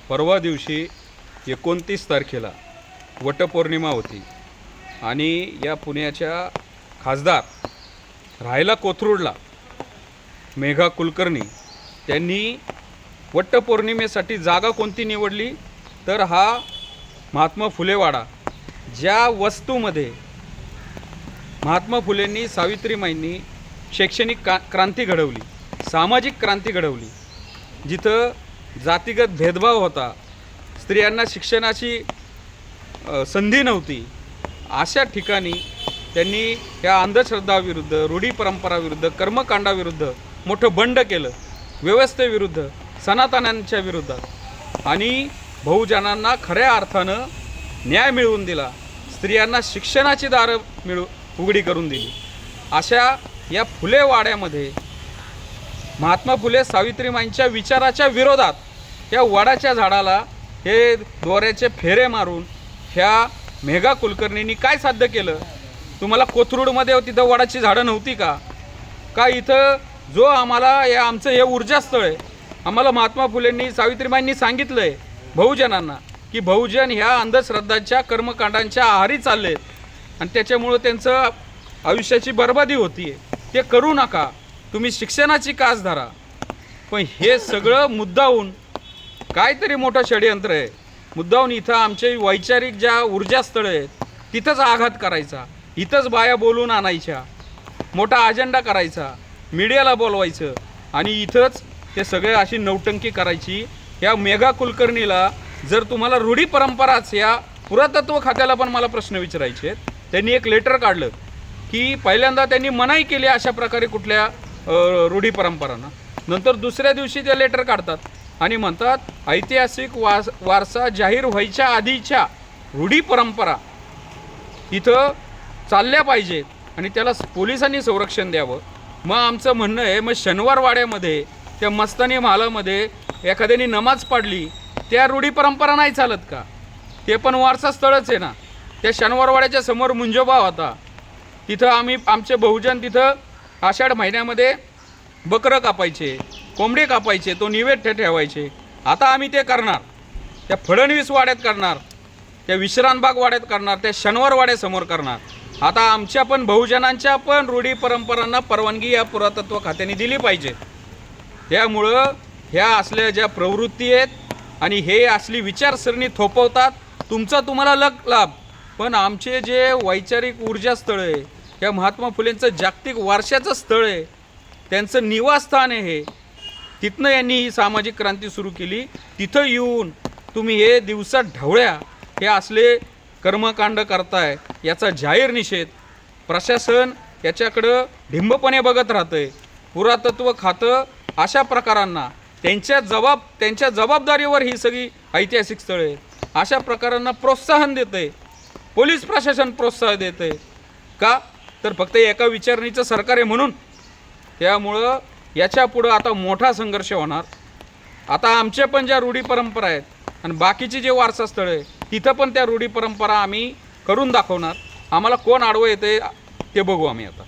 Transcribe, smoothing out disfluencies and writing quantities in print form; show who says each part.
Speaker 1: परवा दिवशी 29 तारखेला वटपौर्णिमा होती आणि या पुण्याच्या खासदार राहायला कोथरूडला मेघा कुलकर्णी त्यांनी वटपौर्णिमेसाठी जागा कोणती निवडली तर हा महात्मा फुले वाडा, ज्या वस्तूमध्ये महात्मा फुलेंनी सावित्रीमाईंनी शैक्षणिक क्रांती घडवली, सामाजिक क्रांती घडवली, जिथं जातीगत भेदभाव होता, स्त्रियांना शिक्षणाची संधी नव्हती, अशा ठिकाणी त्यांनी या अंधश्रद्धाविरुद्ध, रूढी परंपराविरुद्ध, कर्मकांडाविरुद्ध मोठं बंड केलं, व्यवस्थेविरुद्ध, सनातन्यांच्या विरोधात, आणि बहुजनांना खऱ्या अर्थानं न्याय मिळवून दिला, स्त्रियांना शिक्षणाची दारं उघडी करून दिली. अशा या फुले वाड्यामध्ये महात्मा फुले सावित्रीमाईंच्या विचाराच्या विरोधात या वडाच्या झाडाला हे दोऱ्याचे फेरे मारून ह्या मेघा कुलकर्णींनी काय साध्य केलं? तुम्हाला कोथरूडमध्ये तिथं वडाची झाडं नव्हती का? का इथं जो आम्हाला आमचं हे ऊर्जास्थळ आहे, आम्हाला महात्मा फुलेंनी सावित्रीमाईंनी सांगितलं आहे बहुजनांना की बहुजन ह्या अंधश्रद्धांच्या कर्मकांडांच्या आहारी चाललेत आणि त्याच्यामुळं त्यांचं आयुष्याची बर्बादी होती आहे, ते करू नका, तुम्ही शिक्षणाची कास धरा. पण हे सगळं मुद्दाहून काहीतरी मोठं षडयंत्र आहे. मुद्दाहून इथं आमचे वैचारिक ज्या ऊर्जास्थळं आहेत तिथंच आघात करायचा, इथंच बाया बोलून आणायच्या, मोठा अजेंडा करायचा, मीडियाला बोलवायचं आणि इथंच ते सगळे अशी नौटंकी करायची. या मेघा कुलकर्णीला जर तुम्हाला रूढी परंपराच, या पुरातत्व खात्याला पण मला प्रश्न विचारायचे आहेत. त्यांनी एक लेटर काढलं की पहिल्यांदा त्यांनी मनाई केली अशा प्रकारे कुठल्या रूढी परंपरांना, नंतर दुसऱ्या दिवशी ते लेटर काढतात आणि म्हणतात ऐतिहासिक वारसा जाहीर व्हायच्या आधीच्या रूढी परंपरा इथं चालल्या पाहिजेत आणि त्याला पोलिसांनी संरक्षण द्यावं. मग आमचं म्हणणं आहे, मग शनिवार वाड्यामध्ये त्या मस्तानी महालामध्ये एखाद्याने नमाज पाडली, त्या रूढी परंपरा नाही चालत का? ते पण वारसा स्थळच आहे ना. त्या शनिवार वाड्याच्या समोर मुंजोबा होता, तिथं आमचे बहुजन तिथं आषाढ महिन्यामध्ये बकरं कापायचे, कोंबडे कापायचे, तो नैवेद्य ठेवायचे. आता आम्ही ते करणार, त्या फडणवीस वाड्यात करणार, त्या विश्रामबाग वाड्यात करणार, त्या शनिवार वाड्यासमोर करणार. आता आमच्या पण बहुजनांच्या पण रूढी परंपरांना परवानगी या पुरातत्व खात्याने दिली पाहिजे. त्यामुळं ह्या असल्या ज्या प्रवृत्ती आहेत आणि हे असली विचारसरणी थोपवतात, तुमचा तुम्हाला लाभ, पण आमचे जे वैचारिक ऊर्जास्थळ आहे, या महात्मा फुलेंचं जागतिक वारशाचं स्थळ आहे, त्यांचं निवासस्थान आहे हे, तिथनं यांनी ही सामाजिक क्रांती सुरू केली. तिथं येऊन तुम्ही हे दिवसात ढवळ्या हे असले कर्मकांड करताय, याचा जाहीर निषेध. प्रशासन याच्याकडं ढिंबपणे बघत राहतं आहे. पुरातत्व खातं अशा प्रकारांना त्यांच्या जबाबदारीवर ही सगळी ऐतिहासिक स्थळे आहेत, अशा प्रकारांना प्रोत्साहन देतं आहे. पोलीस प्रशासन प्रोत्साहन देतं आहे का? तर फक्त एका विचारणीचं सरकार आहे म्हणून. त्यामुळं याच्या पुढं आता मोठा संघर्ष होणार. आता आमच्या पण ज्या रूढी परंपरा आहेत आणि बाकीची जे वारसास्थळं आहे तिथं पण त्या रूढी परंपरा आम्ही करून दाखवणार. आम्हाला कोण आडवं येते ते बघू आम्ही आता.